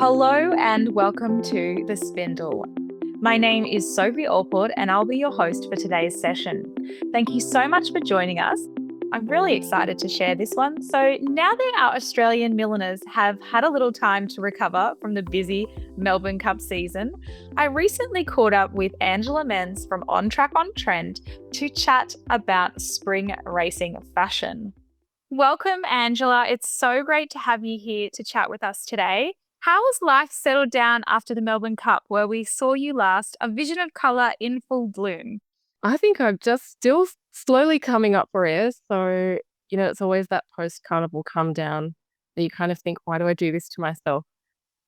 Hello and welcome to the Spindle. My name is Sophie Alport and I'll be your host for today's session. Thank you so much for joining us. I'm really excited to share this one. So, now that our Australian milliners have had a little time to recover from the busy Melbourne Cup season, I recently caught up with Angela Menz from On Track on Trend to chat about spring racing fashion. Welcome, Angela. It's so great to have you here to chat with us today. How has life settled down after the Melbourne Cup, where we saw you last, a vision of colour in full bloom? I think I'm just still slowly coming up for air. So, it's always that post-carnival come down that you kind of think, why do I do this to myself?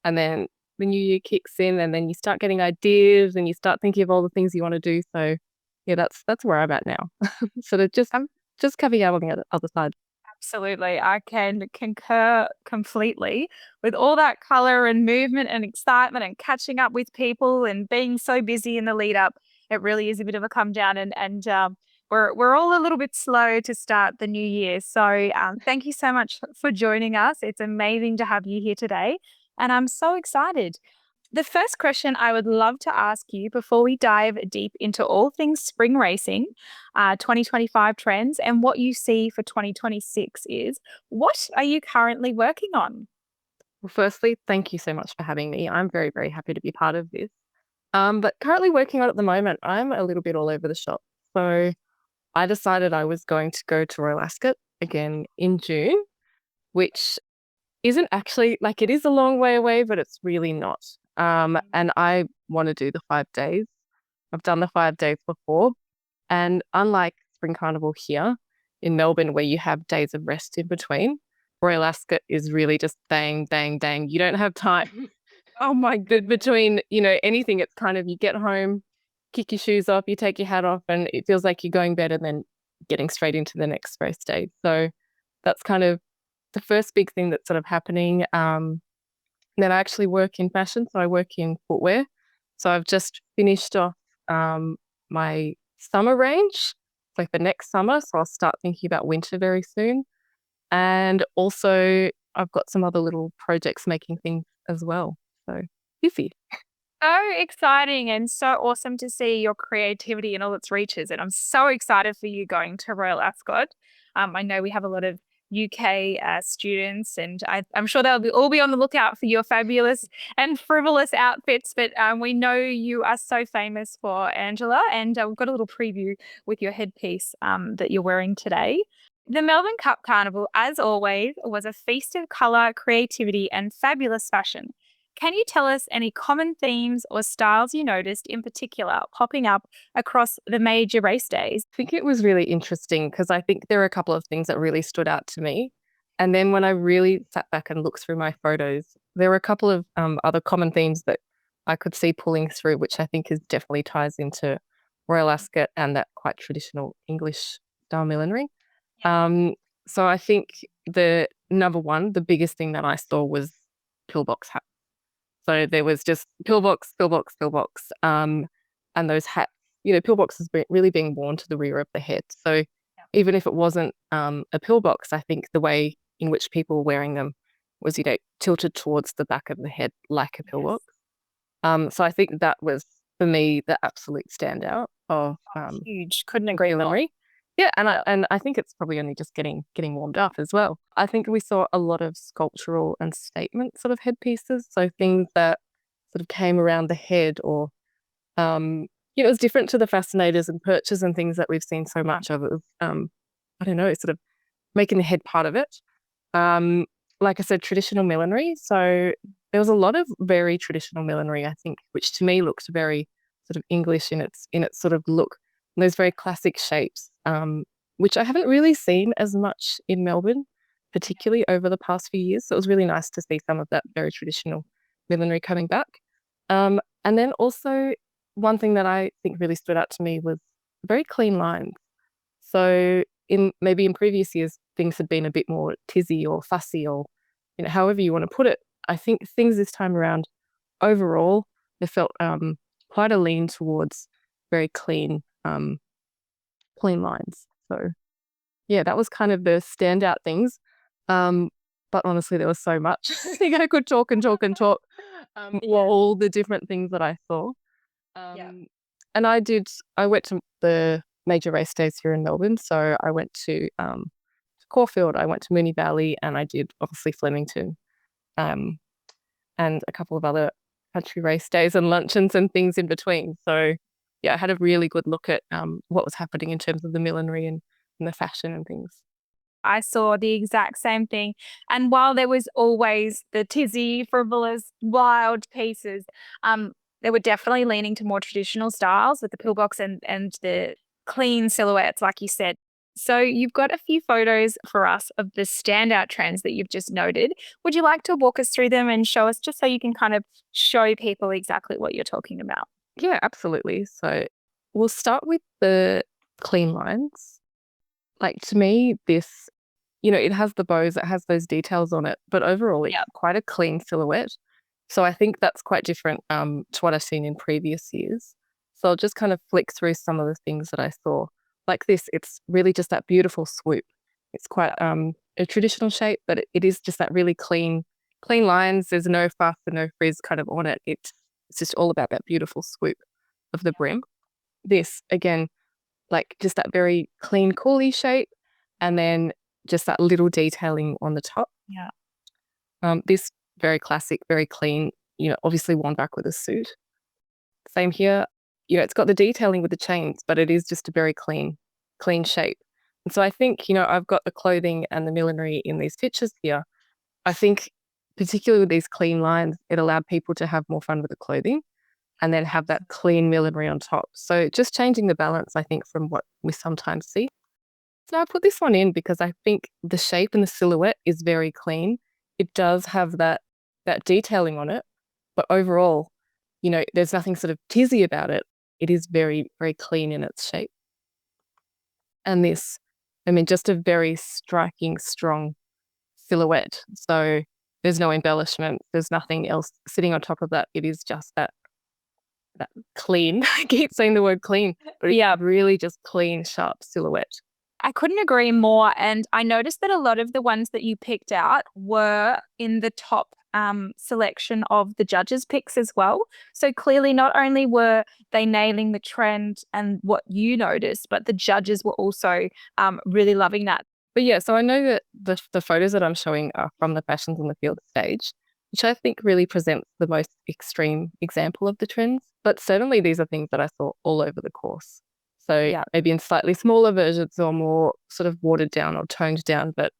And then the new year kicks in and then you start getting ideas and you start thinking of all the things you want to do. So, yeah, that's where I'm at now. Sort of just coming out on the other side. Absolutely. I can concur completely with all that colour and movement and excitement and catching up with people and being so busy in the lead up. It really is a bit of a come down and we're all a little bit slow to start the new year. So thank you so much for joining us. It's amazing to have you here today. And I'm so excited. The first question I would love to ask you before we dive deep into all things spring racing, 2025 trends, and what you see for 2026 is, what are you currently working on? Well, firstly, thank you so much for having me. I'm very, very happy to be part of this. But currently working on at the moment, I'm a little bit all over the shop. So I decided I was going to go to Royal Ascot again in June, which isn't actually like it is a long way away, but it's really not. And I want to do the 5 days. I've done the 5 days before. And unlike Spring Carnival here in Melbourne, where you have days of rest in between, Royal Ascot is really just bang, bang, bang. You don't have time. Oh my good. Between, anything, it's kind of you get home, kick your shoes off, you take your hat off, and it feels like you're going bed and then getting straight into the next race day. So that's kind of the first big thing that's sort of happening. Then I actually work in fashion, so I work in footwear. So I've just finished off my summer range, like the next summer. So I'll start thinking about winter very soon. And also I've got some other little projects making things as well. So busy. So exciting and so awesome to see your creativity in all its reaches. And I'm so excited for you going to Royal Ascot. I know we have a lot of UK students, and I'm sure they'll all be on the lookout for your fabulous and frivolous outfits. But we know you are so famous for Angela, and we've got a little preview with your headpiece that you're wearing today. The Melbourne Cup Carnival, as always, was a feast of colour, creativity, and fabulous fashion. Can you tell us any common themes or styles you noticed in particular popping up across the major race days? I think it was really interesting because I think there are a couple of things that really stood out to me. And then when I really sat back and looked through my photos, there were a couple of other common themes that I could see pulling through, which I think is definitely ties into Royal Ascot and that quite traditional English style millinery. So I think the number one, the biggest thing that I saw was pillbox hats. So there was just pillbox, pillbox, pillbox, and those hats. Pillboxes really being worn to the rear of the head. So even if it wasn't a pillbox, I think the way in which people were wearing them was, tilted towards the back of the head like a pillbox. So I think that was, for me, the absolute standout of Huge. Couldn't agree more. millinery. Yeah, and I think it's probably only just getting warmed up as well. I think we saw a lot of sculptural and statement sort of headpieces, so things that sort of came around the head, or it was different to the fascinators and perches and things that we've seen so much of. It was, I don't know, sort of making the head part of it. Like I said, traditional millinery. So there was a lot of very traditional millinery, I think, which to me looks very sort of English in its sort of look. And those very classic shapes, which I haven't really seen as much in Melbourne, particularly over the past few years. So it was really nice to see some of that very traditional millinery coming back. And then also one thing that I think really stood out to me was very clean lines. So maybe in previous years, things had been a bit more tizzy or fussy, or however you want to put it. I think things this time around, overall, they felt quite a lean towards very clean lines. So yeah, that was kind of the standout things. But but honestly, there was so much. I think I could talk and talk and talk all the different things that I saw. Yeah. And I went to the major race days here in Melbourne. So I went to Caulfield, I went to Moonee Valley, and I did obviously Flemington, um, and a couple of other country race days and luncheons and things in between. So yeah, I had a really good look at what was happening in terms of the millinery and the fashion and things. I saw the exact same thing. And while there was always the tizzy, frivolous, wild pieces, they were definitely leaning to more traditional styles with the pillbox and the clean silhouettes, like you said. So you've got a few photos for us of the standout trends that you've just noted. Would you like to walk us through them and show us just so you can kind of show people exactly what you're talking about? Yeah, absolutely. So we'll start with the clean lines. Like to me, this, it has the bows, it has those details on it, but overall it's Yeah. quite a clean silhouette. So I think that's quite different to what I've seen in previous years. So I'll just kind of flick through some of the things that I saw. Like this, it's really just that beautiful swoop. It's quite a traditional shape, but it is just that really clean lines. There's no fuss and no frizz kind of on it. It's just all about that beautiful swoop of the brim. This, again, like just that very clean, coolie shape, and then just that little detailing on the top. Yeah. This very classic, very clean, obviously worn back with a suit. Same here. It's got the detailing with the chains, but it is just a very clean shape. And so I think, I've got the clothing and the millinery in these pictures here. I think particularly with these clean lines, it allowed people to have more fun with the clothing and then have that clean millinery on top. So just changing the balance, I think, from what we sometimes see. So I put this one in because I think the shape and the silhouette is very clean. It does have that detailing on it, but overall, there's nothing sort of tizzy about it. It is very, very clean in its shape. And this, just a very striking, strong silhouette. So there's no embellishment. There's nothing else sitting on top of that. It is just that clean. I keep saying the word clean, but yeah, really just clean, sharp silhouette. I couldn't agree more. And I noticed that a lot of the ones that you picked out were in the top selection of the judges' picks as well. So clearly, not only were they nailing the trend and what you noticed, but the judges were also really loving that. But yeah, so I know that the photos that I'm showing are from the Fashions on the Field stage, which I think really presents the most extreme example of the trends. But certainly these are things that I saw all over the course. So yeah, maybe in slightly smaller versions or more sort of watered down or toned down. But,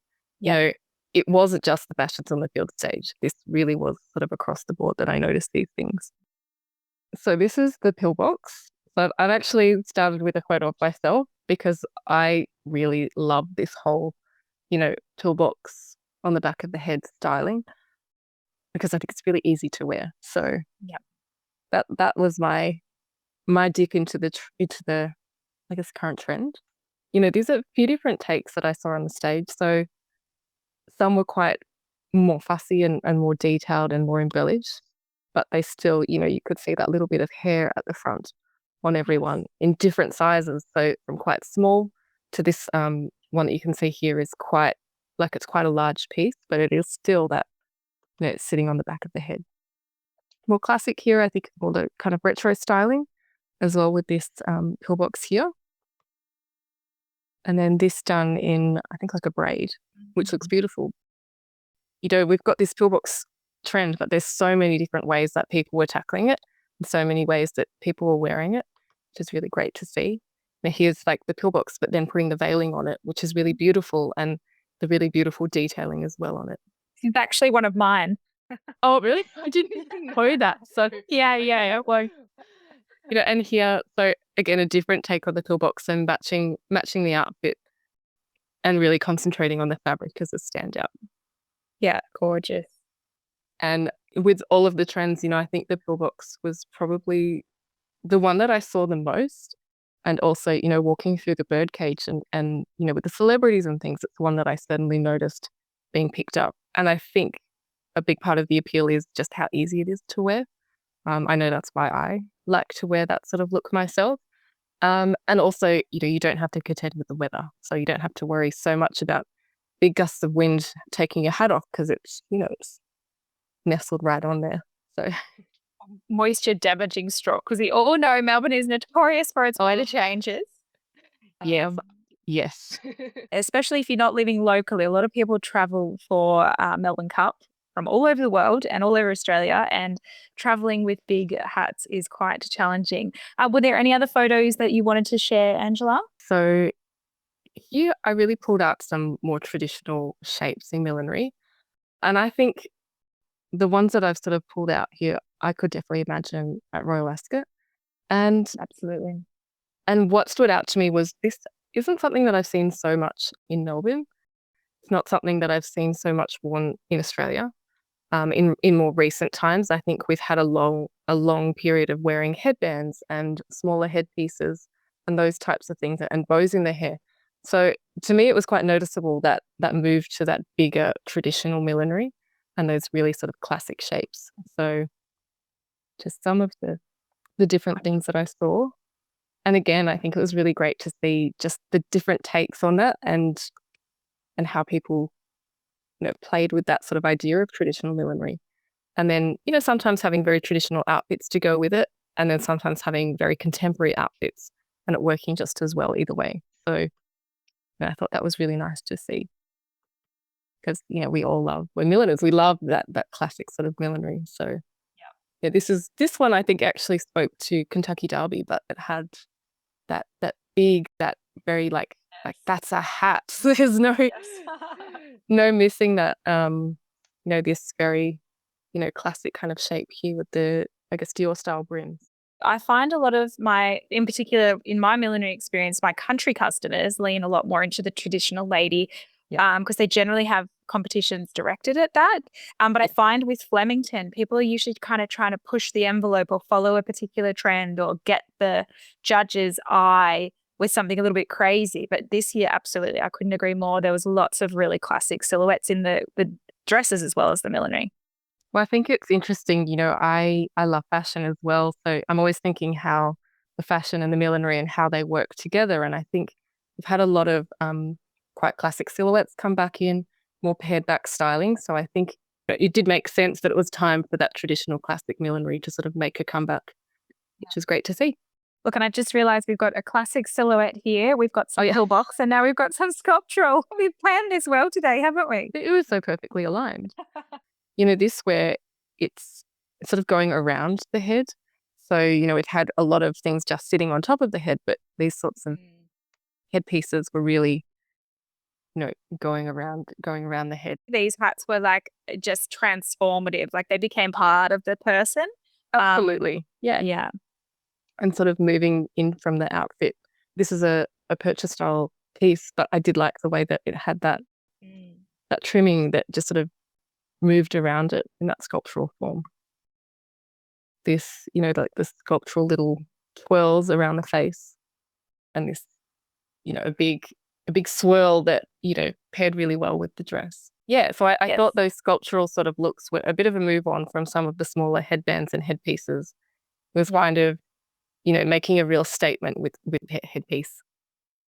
it wasn't just the Fashions on the Field stage. This really was sort of across the board that I noticed these things. So this is the pillbox. So I've actually started with a photo of myself because I really love this whole, pillbox on the back of the head styling because I think it's really easy to wear. So that was my dip into the I guess current trend. These are a few different takes that I saw on the stage. So some were quite more fussy and more detailed and more embellished, but they still, you could see that little bit of hair at the front on everyone in different sizes. So from quite small to this one that you can see here is quite, like it's quite a large piece, but it is still that, it's sitting on the back of the head. More classic here, I think, all the kind of retro styling as well with this pillbox here. And then this done in, I think, like a braid, which looks beautiful. We've got this pillbox trend, but there's so many different ways that people were tackling it and so many ways that people were wearing it, which is really great to see. Now here's like the pillbox, but then putting the veiling on it, which is really beautiful, and the really beautiful detailing as well on it. It's actually one of mine. Oh, really? I didn't even know that. So Yeah. Well, and here, so again, a different take on the pillbox and matching the outfit and really concentrating on the fabric as a standout. yeah, gorgeous. And with all of the trends, I think the pillbox was probably the one that I saw the most. And also, walking through the birdcage and with the celebrities and things, it's one that I certainly noticed being picked up. And I think a big part of the appeal is just how easy it is to wear. I know that's why I like to wear that sort of look myself. And also, you don't have to contend with the weather. So you don't have to worry so much about big gusts of wind taking your hat off because it's, it's nestled right on there. So Moisture damaging stroke, because we all know Melbourne is notorious for its weather changes. yeah, yes. Especially if you're not living locally. A lot of people travel for Melbourne Cup from all over the world and all over Australia, and traveling with big hats is quite challenging. Were there any other photos that you wanted to share, Angela? So here I really pulled out some more traditional shapes in millinery. And I think the ones that I've sort of pulled out here, I could definitely imagine at Royal Ascot. And Absolutely. and what stood out to me was this isn't something that I've seen so much in Melbourne. It's not something that I've seen so much worn in Australia. In more recent times, I think we've had a long period of wearing headbands and smaller headpieces and those types of things and bows in their hair. So to me, it was quite noticeable that move to that bigger traditional millinery and those really sort of classic shapes. So just some of the different things that I saw. And again, I think it was really great to see just the different takes on that and how people, played with that sort of idea of traditional millinery. And then, sometimes having very traditional outfits to go with it, and then sometimes having very contemporary outfits and it working just as well either way. So I thought that was really nice to see because, we're milliners. We love that classic sort of millinery. So yeah, this one I think actually spoke to Kentucky Derby, but it had that big, that very like that's a hat. So there's no missing that. This very classic kind of shape here with the, I guess, Dior style brims. I find a lot of in particular, in my millinery experience, my country customers lean a lot more into the traditional lady, because they generally have competitions directed at that. But I find with Flemington, people are usually kind of trying to push the envelope or follow a particular trend or get the judge's eye with something a little bit crazy. But this year, absolutely, I couldn't agree more. There was lots of really classic silhouettes in the dresses as well as the millinery. Well, I think it's interesting, I love fashion as well. So I'm always thinking how the fashion and the millinery and how they work together. And I think we've had a lot of quite classic silhouettes come back in, more pared back styling. So I think it did make sense that it was time for that traditional classic millinery to sort of make a comeback, which is great to see. Look, and I just realized we've got a classic silhouette here. We've got some pillbox and now we've got some sculptural. We've planned this well today, haven't we? It was so perfectly aligned. This where it's sort of going around the head. So, it had a lot of things just sitting on top of the head, but these sorts of headpieces were really, going around the head. These hats were like just transformative. Like they became part of the person. Absolutely. Yeah. Yeah. And sort of moving in from the outfit. This is a purchase style piece, but I did like the way that it had that trimming that just sort of moved around it in that sculptural form. This, like the sculptural little twirls around the face and this, a big swirl that, paired really well with the dress. Yeah, so I thought those sculptural sort of looks were a bit of a move on from some of the smaller headbands and headpieces. It was kind of, making a real statement with headpiece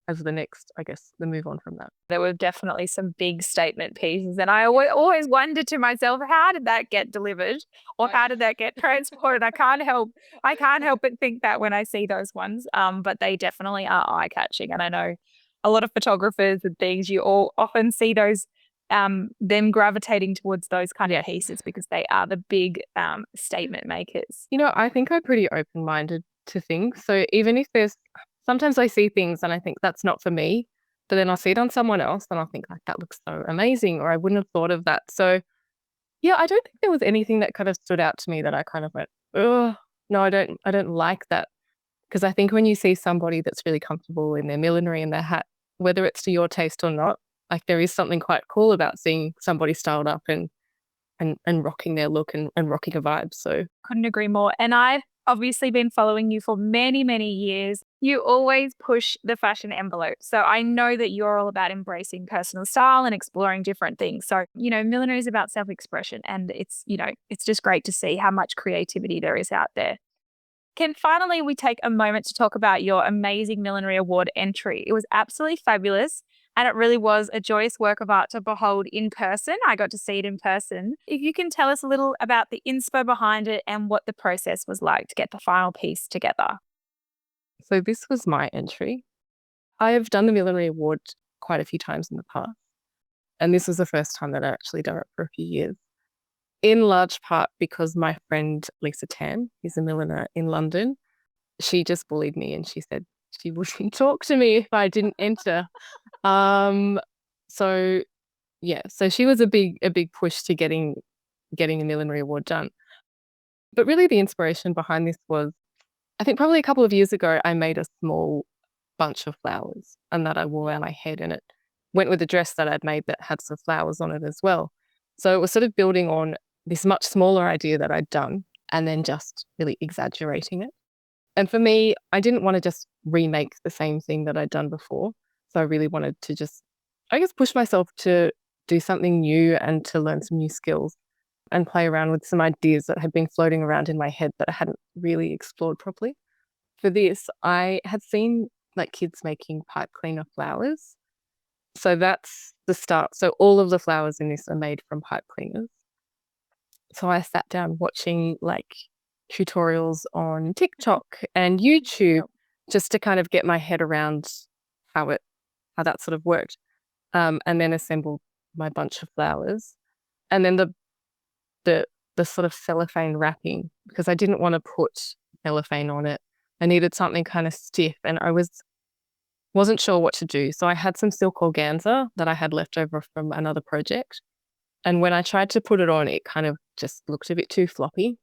as the next, I guess, the move on from that. There were definitely some big statement pieces. And I always wonder to myself, how did that get delivered or how did that get transported? I can't help but think that when I see those ones. But they definitely are eye-catching. And I know a lot of photographers and things, you all often see those them gravitating towards those kind of pieces because they are the big statement makers. I think I'm pretty open-minded to things. So even if sometimes I see things and I think that's not for me, but then I'll see it on someone else and I'll think like that looks so amazing or I wouldn't have thought of that. So yeah, I don't think there was anything that kind of stood out to me that I kind of went, oh, no, I don't like that. Because I think when you see somebody that's really comfortable in their millinery and their hat, whether it's to your taste or not, like there is something quite cool about seeing somebody styled up and rocking their look and rocking a vibe. So couldn't agree more. And I've obviously been following you for many, many years. You always push the fashion envelope. So I know that you're all about embracing personal style and exploring different things. So, millinery is about self-expression and it's just great to see how much creativity there is out there. Can finally we take a moment to talk about your amazing Millinery Award entry? It was absolutely fabulous. And it really was a joyous work of art to behold in person. I got to see it in person. If you can tell us a little about the inspo behind it and what the process was like to get the final piece together. So this was my entry. I have done the Millinery Award quite a few times in the past, and this was the first time that I actually done it for a few years. In large part because my friend Lisa Tan, who's a milliner in London, she just bullied me and she said she wouldn't talk to me if I didn't enter. Um, so yeah, so she was a big push to getting a Millinery Award done. But really the inspiration behind this was, I think probably a couple of years ago, I made a small bunch of flowers and that I wore around my head, and it went with a dress that I'd made that had some flowers on it as well. So it was sort of building on this much smaller idea that I'd done and then just really exaggerating it. And for me, I didn't want to just remake the same thing that I'd done before. So I really wanted to just, I guess, push myself to do something new and to learn some new skills and play around with some ideas that had been floating around in my head that I hadn't really explored properly. For this, I had seen like kids making pipe cleaner flowers. So that's the start. So all of the flowers in this are made from pipe cleaners. So I sat down watching like tutorials on TikTok and YouTube just to kind of get my head around how that sort of worked. And then assembled my bunch of flowers. And then the sort of cellophane wrapping, because I didn't want to put cellophane on it. I needed something kind of stiff, and I wasn't sure what to do. So I had some silk organza that I had left over from another project. And when I tried to put it on, it kind of just looked a bit too floppy.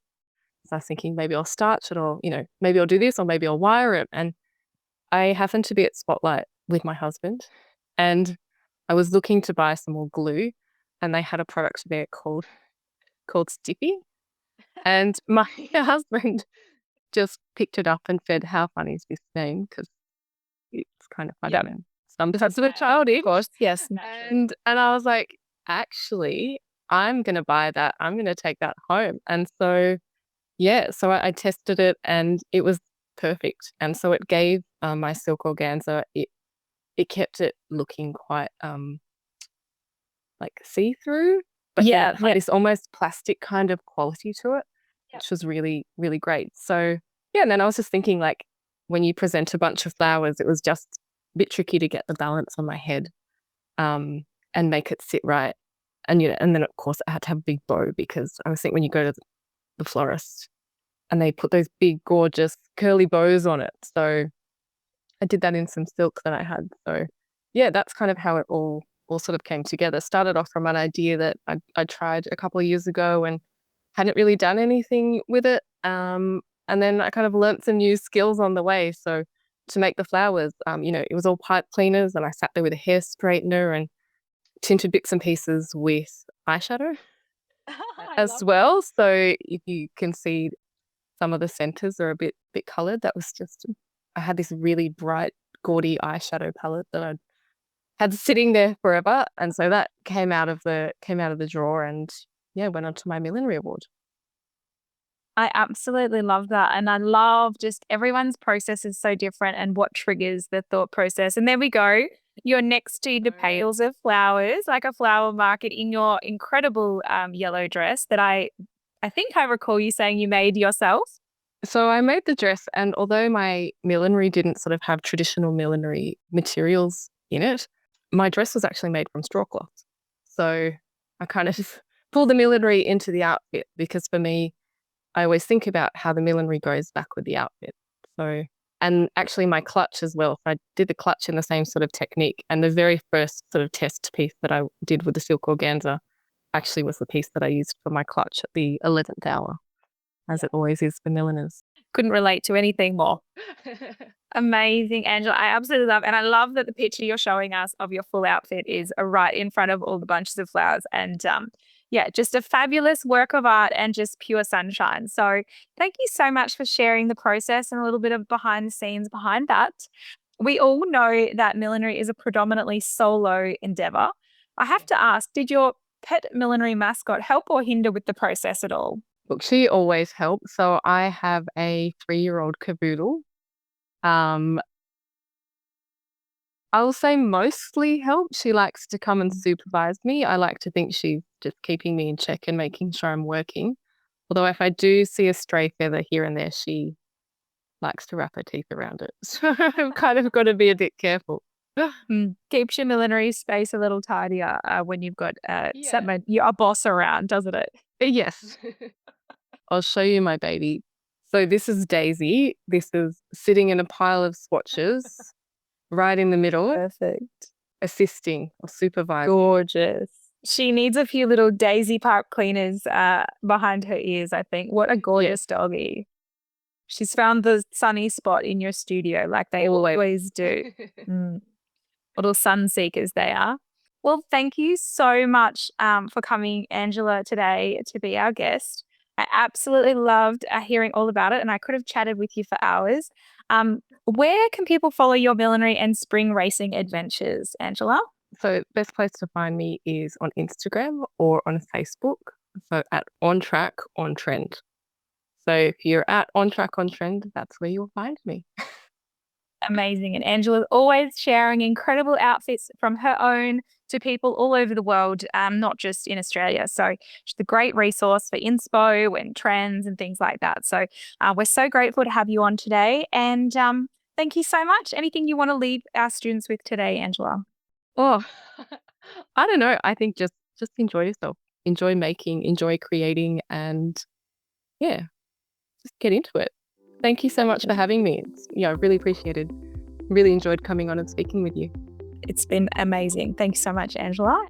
So I was thinking maybe I'll starch it, or, maybe I'll do this, or maybe I'll wire it. And I happened to be at Spotlight with my husband, and I was looking to buy some more glue, and they had a product there called Stiffy. And my husband just picked it up and said, "How funny is this name?" Because it's kind of funny. Yep. And sometimes a bit childish. Of course, yes. And I was like, actually, I'm going to buy that. I'm going to take that home. And so, yeah, so I tested it and it was perfect. And so it gave my silk organza, it kept it looking quite like see-through, but Yeah, it had this almost plastic kind of quality to it, which was really, really great. So yeah, and then I was just thinking, like, when you present a bunch of flowers, it was just a bit tricky to get the balance on my head and make it sit right. And and then of course I had to have a big bow, because I was thinking when you go to the florist and they put those big gorgeous curly bows on it. So I did that in some silk that I had. So yeah, that's kind of how it all sort of came together. Started off from an idea that I tried a couple of years ago and hadn't really done anything with it. And then I kind of learnt some new skills on the way. So to make the flowers, it was all pipe cleaners, and I sat there with a hair straightener and tinted bits and pieces with eyeshadow as well. So if you can see, some of the centers are a bit colored. That was just, I had this really bright, gaudy eyeshadow palette that I had sitting there forever, and so that came out of the drawer, and yeah, went on to my Millinery Award. I absolutely love that. And I love just everyone's process is so different and what triggers the thought process. And there we go. You're next to the pails of flowers, like a flower market, in your incredible yellow dress that I think I recall you saying you made yourself. So I made the dress, and although my millinery didn't sort of have traditional millinery materials in it, my dress was actually made from straw cloth. So I kind of pulled the millinery into the outfit, because for me, I always think about how the millinery goes back with the outfit. So, and actually my clutch as well. I did the clutch in the same sort of technique. And the very first sort of test piece that I did with the silk organza actually was the piece that I used for my clutch at the 11th hour, as it always is for milliners. Couldn't relate to anything more. Amazing, Angela. I absolutely love, and I love that the picture you're showing us of your full outfit is right in front of all the bunches of flowers. And yeah, just a fabulous work of art and just pure sunshine. So thank you so much for sharing the process and a little bit of behind the scenes behind that. We all know that millinery is a predominantly solo endeavor. I have to ask, did your pet millinery mascot help or hinder with the process at all? Look, she always helps. So I have a 3-year-old cavoodle. Um, I will say mostly help. She likes to come and supervise me. I like to think she's just keeping me in check and making sure I'm working. Although if I do see a stray feather here and there, she likes to wrap her teeth around it. So I've kind of got to be a bit careful. Keeps your millinery space a little tidier when you've got Yeah. you're a boss around, doesn't it? Yes. I'll show you my baby. So this is Daisy. This is sitting in a pile of swatches right in the middle, Perfect. assisting or supervising. Gorgeous. She needs a few little daisy pipe cleaners behind her ears, I think. What a gorgeous doggy. She's found the sunny spot in your studio like they always do. Little sun seekers they are. Well, thank you so much for coming, Angela, today to be our guest. I absolutely loved hearing all about it, and I could have chatted with you for hours. Where can people follow your millinery and spring racing adventures, Angela? So best place to find me is on Instagram or on Facebook. So at On Track On Trend. So if you're at On Track On Trend, that's where you'll find me. Amazing. And Angela's always sharing incredible outfits from her own to people all over the world, not just in Australia. So she's a great resource for inspo and trends and things like that. So we're so grateful to have you on today. And thank you so much. Anything you want to leave our students with today, Angela? Oh, I don't know. I think just enjoy yourself. Enjoy making, enjoy creating, and yeah, just get into it. Thank you so much for having me. I really appreciated. Really enjoyed coming on and speaking with you. It's been amazing. Thanks so much, Angela.